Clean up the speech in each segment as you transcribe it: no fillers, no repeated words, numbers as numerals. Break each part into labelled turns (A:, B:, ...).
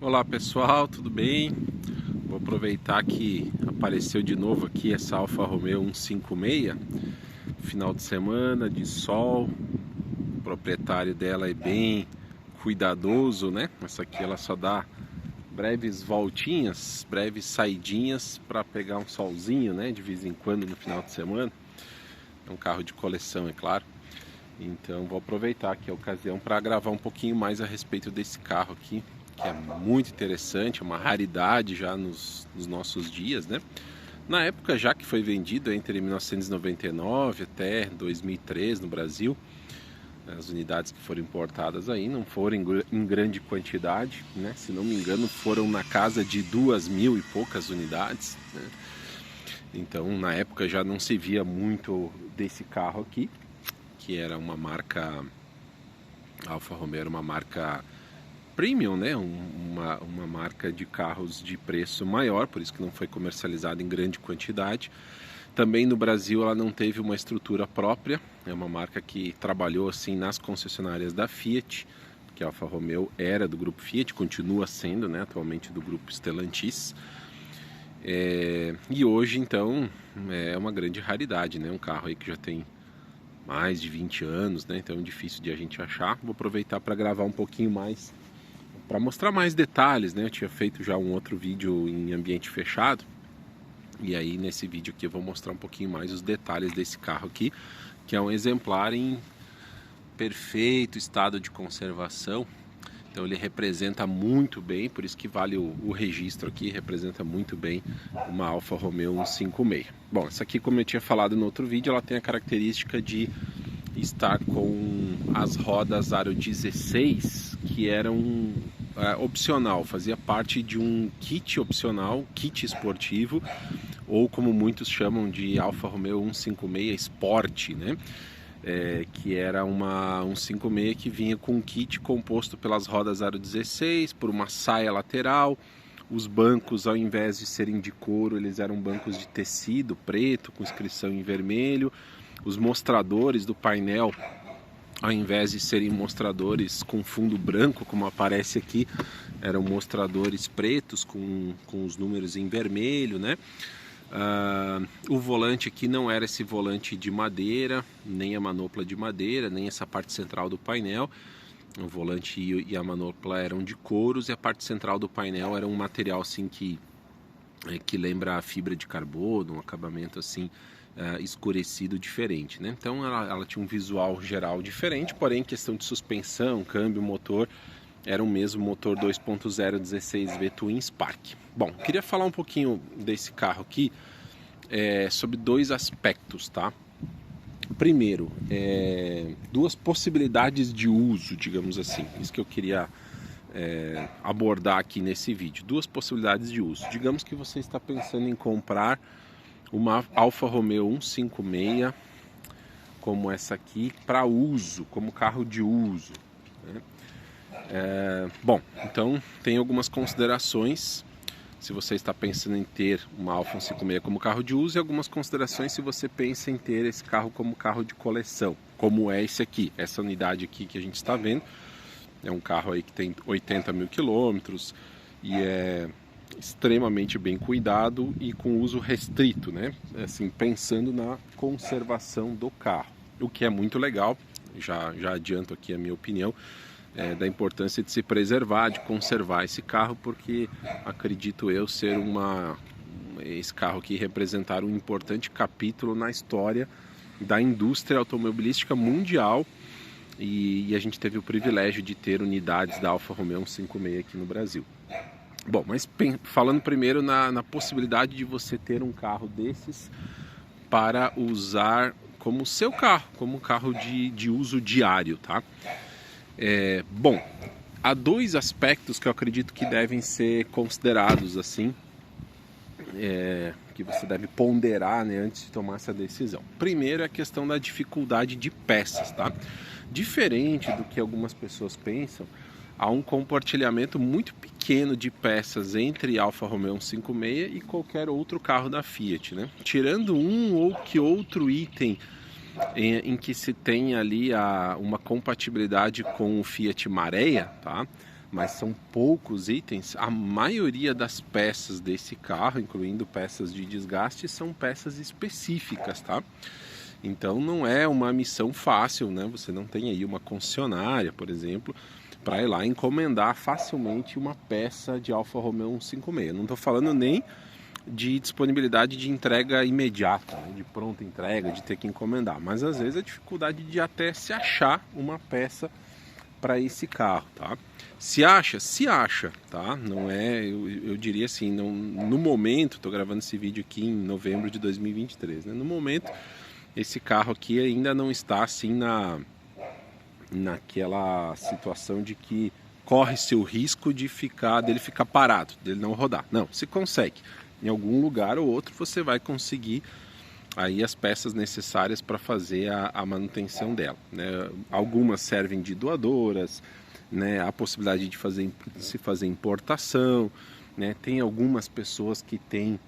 A: Olá pessoal, tudo bem? Vou aproveitar que apareceu de novo aqui essa Alfa Romeo 156, final de semana de sol. O proprietário dela é bem cuidadoso, né? Essa aqui ela só dá breves voltinhas, breves saidinhas para pegar um solzinho, né? De vez em quando no final de semana. É um carro de coleção, é claro. Então vou aproveitar aqui a ocasião para gravar um pouquinho mais a respeito desse carro aqui, que é muito interessante, é uma raridade já nos nossos dias, né? Na época já que foi vendido entre 1999 até 2003 no Brasil, as unidades que foram importadas aí não foram em grande quantidade, né? Se não me engano foram na casa de 2.000 e poucas unidades, né? Então na época já não se via muito desse carro aqui, que era uma marca, Alfa Romeo era uma marca premium, né? Uma marca de carros de preço maior, por isso que não foi comercializada em grande quantidade. Também no Brasil ela não teve uma estrutura própria, é uma marca que trabalhou assim nas concessionárias da Fiat, que a Alfa Romeo era do grupo Fiat, continua sendo, né? Atualmente do grupo Stellantis. E hoje então é uma grande raridade, né? Um carro aí que já tem mais de 20 anos, né? Então é difícil de a gente achar. Vou aproveitar para gravar um pouquinho mais, para mostrar mais detalhes, né? Eu tinha feito já um outro vídeo em ambiente fechado, e aí nesse vídeo aqui eu vou mostrar um pouquinho mais os detalhes desse carro aqui, que é um exemplar em perfeito estado de conservação. Então ele representa muito bem, por isso que vale o registro aqui, representa muito bem uma Alfa Romeo 156. Bom, essa aqui, como eu tinha falado no outro vídeo, ela tem a característica de estar com as rodas aro 16, que eram opcional, fazia parte de um kit opcional, kit esportivo, ou como muitos chamam de Alfa Romeo 156 Sport, né? Que era uma 156 que vinha com um kit composto pelas rodas aro 16, por uma saia lateral. Os bancos, ao invés de serem de couro, eles eram bancos de tecido preto, com inscrição em vermelho. Os mostradores do painel, ao invés de serem mostradores com fundo branco, como aparece aqui, eram mostradores pretos com os números em vermelho, né? O volante aqui não era esse volante de madeira, nem a manopla de madeira, nem essa parte central do painel. O volante e a manopla eram de couros, e a parte central do painel era um material assim que lembra a fibra de carbono, um acabamento assim escurecido diferente, né? Então ela tinha um visual geral diferente, porém em questão de suspensão, câmbio, motor, era o mesmo motor 2.0 16V Twin Spark. Bom, queria falar um pouquinho desse carro aqui, sobre dois aspectos, tá? Primeiro, duas possibilidades de uso, digamos assim. Isso que eu queria abordar aqui nesse vídeo. Duas possibilidades de uso. Digamos que você está pensando em comprar uma Alfa Romeo 156 como essa aqui para uso, como carro de uso, né? Bom, então tem algumas considerações se você está pensando em ter uma Alfa 156 como carro de uso, e algumas considerações se você pensa em ter esse carro como carro de coleção, como é esse aqui, essa unidade aqui que a gente está vendo. É um carro aí que tem 80 mil quilômetros e é extremamente bem cuidado e com uso restrito, né? Assim, pensando na conservação do carro, o que é muito legal. Já adianto aqui a minha opinião da importância de se preservar, de conservar esse carro, porque acredito eu ser esse carro aqui representar um importante capítulo na história da indústria automobilística mundial, e a gente teve o privilégio de ter unidades da Alfa Romeo 156 aqui no Brasil. Bom, mas falando primeiro na possibilidade de você ter um carro desses para usar como seu carro, como um carro de uso diário, tá? Bom, há dois aspectos que eu acredito que devem ser considerados assim, que você deve ponderar, né, antes de tomar essa decisão. Primeiro é a questão da dificuldade de peças, tá? Diferente do que algumas pessoas pensam, há um compartilhamento muito pequeno de peças entre Alfa Romeo 156 e qualquer outro carro da Fiat, né? Tirando um ou que outro item em que se tem ali uma compatibilidade com o Fiat Marea, tá? mas são poucos itens. A maioria das peças desse carro, incluindo peças de desgaste, são peças específicas, tá? Então não é uma missão fácil, né? Você não tem aí uma concessionária, por exemplo, para ir lá encomendar facilmente uma peça de Alfa Romeo 156. Não estou falando nem de disponibilidade de entrega imediata, né? De pronta entrega, de ter que encomendar, mas às vezes a dificuldade de até se achar uma peça para esse carro, tá? Se acha, tá? Não é, eu diria assim, não, no momento, estou gravando esse vídeo aqui em novembro de 2023, né? No momento, esse carro aqui ainda não está assim naquela situação de que corre-se o risco de dele ficar parado, dele não rodar. Não, se consegue. Em algum lugar ou outro você vai conseguir aí as peças necessárias para fazer a manutenção dela, né? Algumas servem de doadoras, né? A possibilidade de se fazer importação, né? Tem algumas pessoas que têm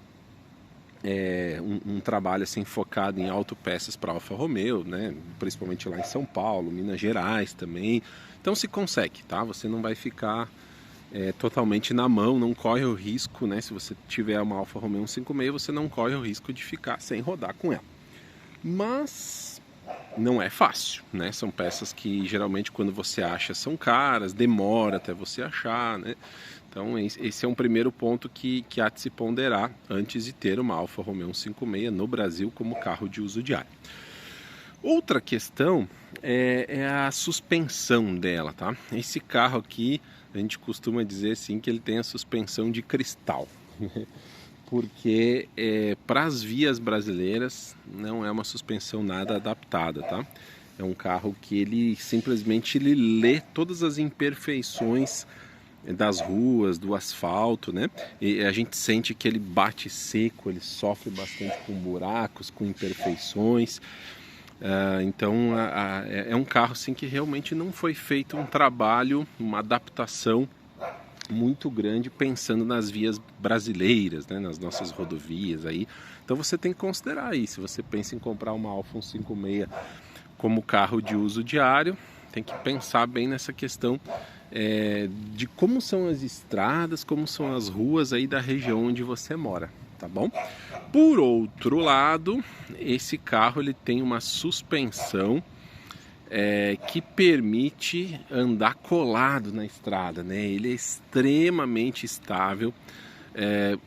A: um trabalho assim focado em autopeças para Alfa Romeo, né? Principalmente lá em São Paulo, Minas Gerais também. Então se consegue, tá? Você não vai ficar totalmente na mão, não corre o risco, né? Se você tiver uma Alfa Romeo 156, você não corre o risco de ficar sem rodar com ela. Mas não é fácil, né? São peças que geralmente quando você acha são caras, demora até você achar, né? Então esse é um primeiro ponto que há de se ponderar antes de ter uma Alfa Romeo 156 no Brasil como carro de uso diário. Outra questão é a suspensão dela, tá? Esse carro aqui, a gente costuma dizer assim que ele tem a suspensão de cristal, porque para as vias brasileiras não é uma suspensão nada adaptada, tá? É um carro que ele simplesmente lê todas as imperfeições das ruas, do asfalto, né? E a gente sente que ele bate seco, ele sofre bastante com buracos, com imperfeições. Então é um carro assim, que realmente não foi feito um trabalho, uma adaptação muito grande pensando nas vias brasileiras, né? Nas nossas rodovias aí. Então você tem que considerar aí, se você pensa em comprar uma Alfa 156 como carro de uso diário, tem que pensar bem nessa questão de como são as estradas, como são as ruas aí da região onde você mora, tá bom? Por outro lado, esse carro ele tem uma suspensão que permite andar colado na estrada, né? Ele é extremamente estável,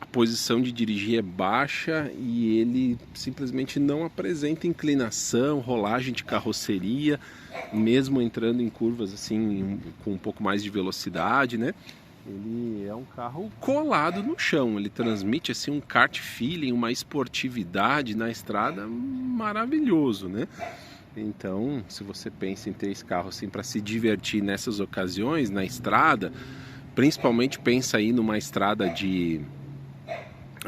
A: a posição de dirigir é baixa e ele simplesmente não apresenta inclinação, rolagem de carroceria, mesmo entrando em curvas assim com um pouco mais de velocidade, né? Ele é um carro colado no chão, ele transmite assim um kart feeling, uma esportividade na estrada maravilhoso, né? Então, se você pensa em ter esse carro assim para se divertir nessas ocasiões na estrada, principalmente pensa aí numa estrada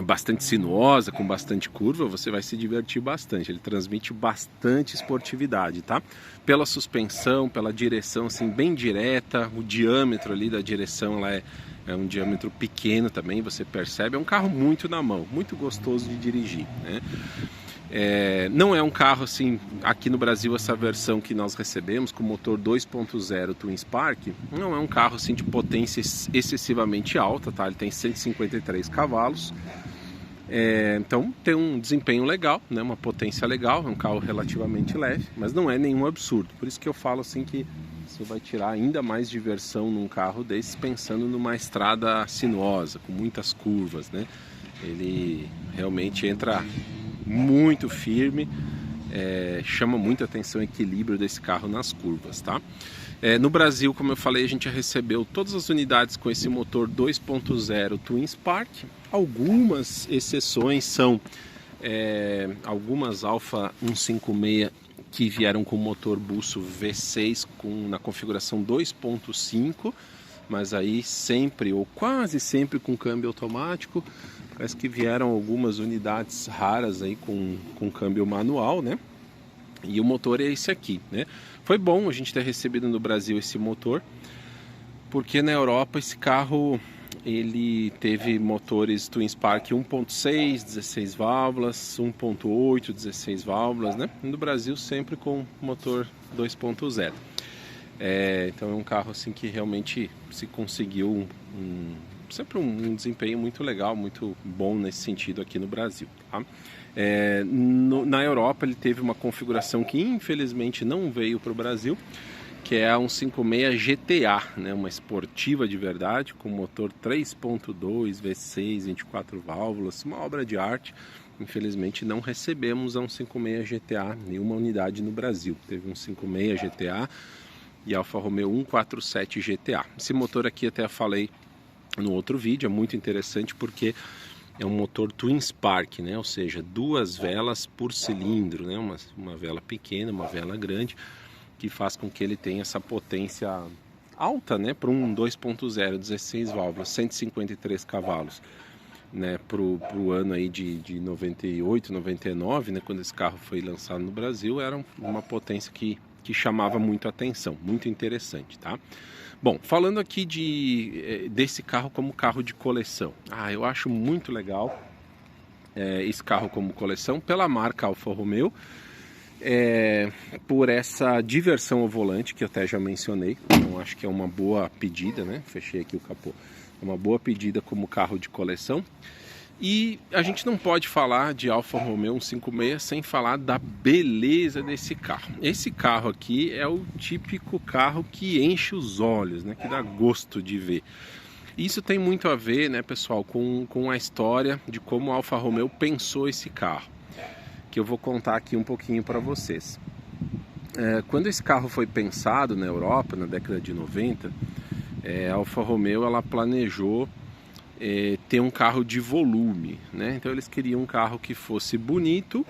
A: bastante sinuosa, com bastante curva, você vai se divertir bastante. Ele transmite bastante esportividade, tá? Pela suspensão, pela direção assim bem direta, o diâmetro ali da direção lá é um diâmetro pequeno também, você percebe. É um carro muito na mão, muito gostoso de dirigir, né? Não é um carro assim, aqui no Brasil essa versão que nós recebemos com motor 2.0 Twin Spark, não é um carro assim de potência excessivamente alta, tá? Ele tem 153 cavalos, então tem um desempenho legal, né? Uma potência legal, é um carro relativamente leve, mas não é nenhum absurdo. Por isso que eu falo assim que você vai tirar ainda mais diversão num carro desses pensando numa estrada sinuosa, com muitas curvas, né? Ele realmente entra muito firme, chama muita atenção o equilíbrio desse carro nas curvas, tá? No Brasil, como eu falei, a gente já recebeu todas as unidades com esse motor 2.0 Twin Spark. Algumas exceções são algumas Alfa 156 que vieram com motor Busso V6 na configuração 2.5, mas aí sempre ou quase sempre com câmbio automático. Parece que vieram algumas unidades raras aí com câmbio manual, né? E o motor é esse aqui, né? Foi bom a gente ter recebido no Brasil esse motor, porque na Europa esse carro ele teve motores Twin Spark 1.6, 16 válvulas, 1.8, 16 válvulas, né? No Brasil sempre com motor 2.0. Então é um carro assim que realmente se conseguiu sempre um desempenho muito legal, muito bom nesse sentido aqui no Brasil, tá? Na Europa ele teve uma configuração que infelizmente não veio para o Brasil, que é a 156 GTA, né? Uma esportiva de verdade, com motor 3.2 V6, 24 válvulas, uma obra de arte. Infelizmente não recebemos a 156 GTA, nenhuma unidade no Brasil. Teve um 156 GTA e Alfa Romeo 147 GTA. Esse motor aqui até falei no outro vídeo, é muito interessante porque é um motor Twin Spark, né? Ou seja, 2 velas por cilindro, né? Uma vela pequena, uma vela grande, que faz com que ele tenha essa potência alta, né? Para um 2.0, 16 válvulas, 153 cavalos. Né, pro ano aí de 98, 99, né, quando esse carro foi lançado no Brasil, era uma potência que chamava muito a atenção, muito interessante, tá? Bom, falando aqui desse carro como carro de coleção, eu acho muito legal esse carro como coleção pela marca Alfa Romeo, por essa diversão ao volante que eu até já mencionei. Então acho que é uma boa pedida, né? Fechei aqui o capô. Uma boa pedida como carro de coleção. E a gente não pode falar de Alfa Romeo 156 sem falar da beleza desse carro. Esse carro aqui é o típico carro que enche os olhos, né? Que dá gosto de ver. Isso tem muito a ver, né, pessoal, com a história de como a Alfa Romeo pensou esse carro, que eu vou contar aqui um pouquinho para vocês. Quando esse carro foi pensado na Europa, na década de 90, a Alfa Romeo ela planejou ter um carro de volume, né? Então eles queriam um carro que fosse bonito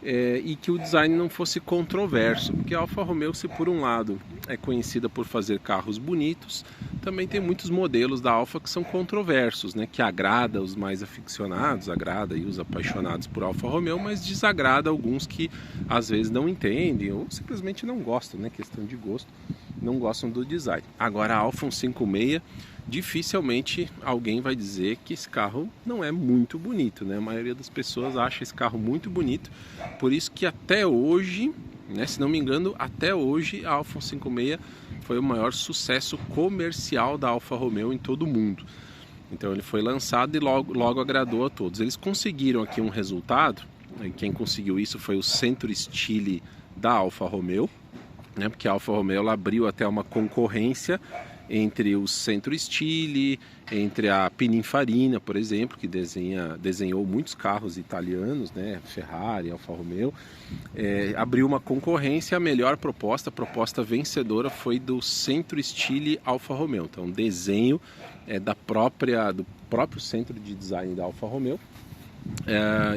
A: e que o design não fosse controverso, porque a Alfa Romeo, se por um lado é conhecida por fazer carros bonitos, também tem muitos modelos da Alfa que são controversos, né? Que agrada os mais aficionados, agrada e os apaixonados por Alfa Romeo, mas desagrada alguns que às vezes não entendem ou simplesmente não gostam, né? Questão de gosto, não gostam do design. Agora a Alfa 156, dificilmente alguém vai dizer que esse carro não é muito bonito, né? A maioria das pessoas acha esse carro muito bonito, por isso que até hoje, né, se não me engano, até hoje a Alfa 156 foi o maior sucesso comercial da Alfa Romeo em todo o mundo. Então ele foi lançado e logo agradou a todos. Eles conseguiram aqui um resultado, quem conseguiu isso foi o Centro Stile da Alfa Romeo, né, porque a Alfa Romeo ela abriu até uma concorrência entre o Centro Stile, entre a Pininfarina, por exemplo, que desenhou muitos carros italianos, né, Ferrari, Alfa Romeo, abriu uma concorrência. A melhor proposta, a proposta vencedora foi do Centro Stile Alfa Romeo. Então, desenho do próprio centro de design da Alfa Romeo,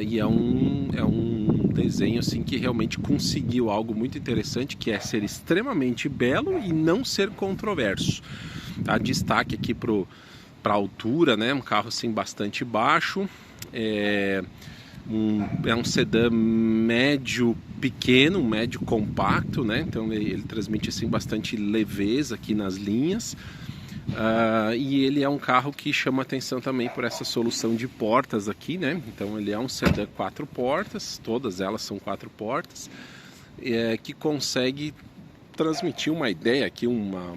A: e é um desenho assim que realmente conseguiu algo muito interessante, que é ser extremamente belo e não ser controverso. Tá? Destaque aqui para a altura, né? Um carro assim bastante baixo, é um sedã médio pequeno, um médio compacto, né? Então ele transmite assim bastante leveza aqui nas linhas. E ele é um carro que chama atenção também por essa solução de portas aqui, né? Então ele é um sedã 4 portas, todas elas são 4 portas, que consegue transmitir uma ideia aqui, uma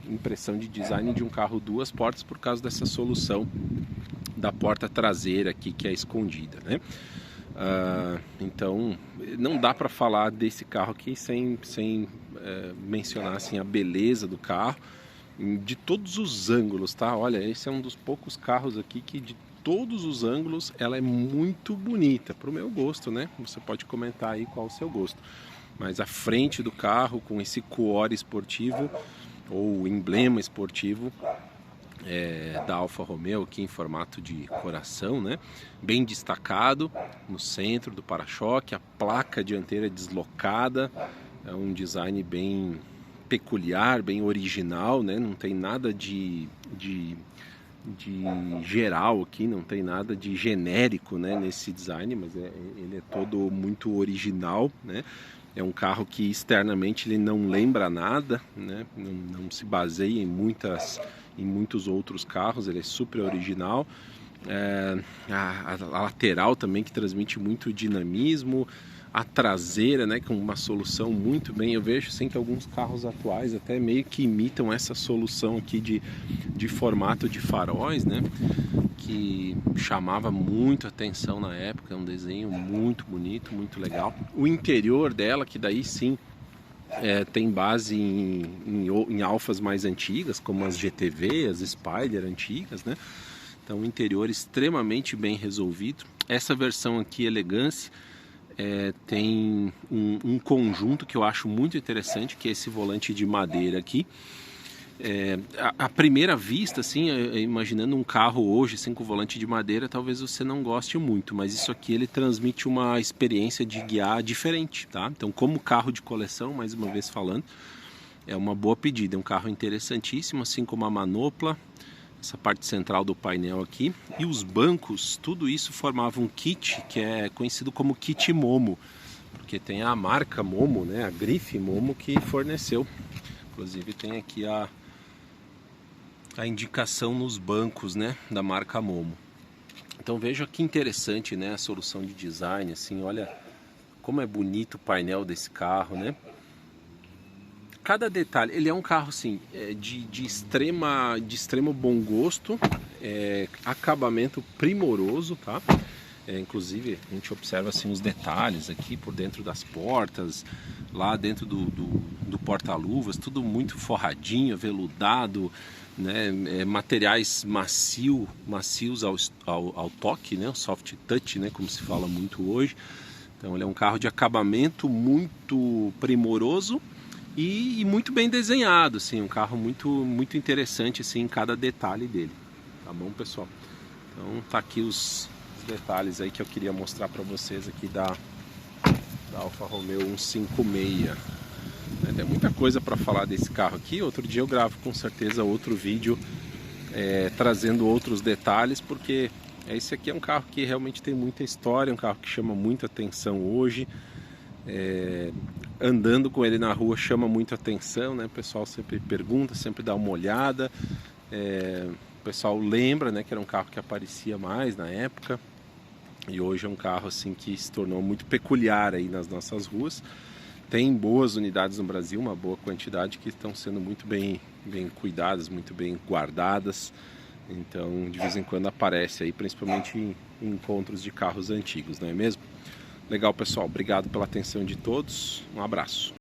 A: impressão de design de um carro 2 portas por causa dessa solução da porta traseira aqui que é escondida, né? Então não dá para falar desse carro aqui sem mencionar assim, a beleza do carro de todos os ângulos, tá? Olha, esse é um dos poucos carros aqui que de todos os ângulos ela é muito bonita, pro meu gosto, né? Você pode comentar aí qual o seu gosto. Mas a frente do carro com esse cuore esportivo ou emblema esportivo da Alfa Romeo aqui em formato de coração, né? Bem destacado no centro do para-choque, a placa dianteira deslocada, é um design bem peculiar, bem original, né? Não tem nada de geral aqui, não tem nada de genérico, né, nesse design, mas ele é todo muito original, né? É um carro que externamente ele não lembra nada, né? Não se baseia em muitos outros carros, ele é super original. A lateral também que transmite muito dinamismo, a traseira, né, com uma solução muito bem. Eu vejo sim que alguns carros atuais até meio que imitam essa solução aqui de formato de faróis, né, que chamava muito atenção na época. É um desenho muito bonito, muito legal. O interior dela, que daí sim tem base em alfas mais antigas, como as GTV, as Spider antigas, né? Então, um interior extremamente bem resolvido. Essa versão aqui, Elegance, tem um conjunto que eu acho muito interessante, que é esse volante de madeira aqui. À primeira vista, assim, imaginando um carro hoje assim, com volante de madeira, talvez você não goste muito, mas isso aqui ele transmite uma experiência de guiar diferente, tá? Então, como carro de coleção, mais uma vez falando, é uma boa pedida. É um carro interessantíssimo, assim como a manopla, essa parte central do painel aqui, e os bancos, tudo isso formava um kit que é conhecido como kit Momo, porque tem a marca Momo, né, a grife Momo que forneceu. Inclusive tem aqui a indicação nos bancos, né, da marca Momo. Então veja que interessante, né, a solução de design, assim, olha como é bonito o painel desse carro, né? Cada detalhe, ele é um carro assim, de extremo bom gosto, acabamento primoroso, tá? Inclusive a gente observa assim os detalhes aqui por dentro das portas, lá dentro do porta-luvas, tudo muito forradinho, aveludado, né? Materiais macios ao toque, né? O soft touch, né? Como se fala muito hoje. Então ele é um carro de acabamento muito primoroso e muito bem desenhado, assim, um carro muito interessante assim, em cada detalhe dele, tá bom, pessoal? Então tá aqui os detalhes aí que eu queria mostrar para vocês aqui da Alfa Romeo 156. Tem muita coisa para falar desse carro aqui. Outro dia eu gravo com certeza outro vídeo trazendo outros detalhes, porque esse aqui é um carro que realmente tem muita história, um carro que chama muita atenção hoje. Andando com ele na rua chama muito atenção, né? O pessoal sempre pergunta, sempre dá uma olhada. O pessoal lembra, né, que era um carro que aparecia mais na época. E hoje é um carro assim que se tornou muito peculiar aí nas nossas ruas. Tem boas unidades no Brasil, uma boa quantidade, que estão sendo muito bem cuidadas, muito bem guardadas. Então, de vez em quando aparece aí, principalmente em encontros de carros antigos, não é mesmo? Legal, pessoal. Obrigado pela atenção de todos. Um abraço.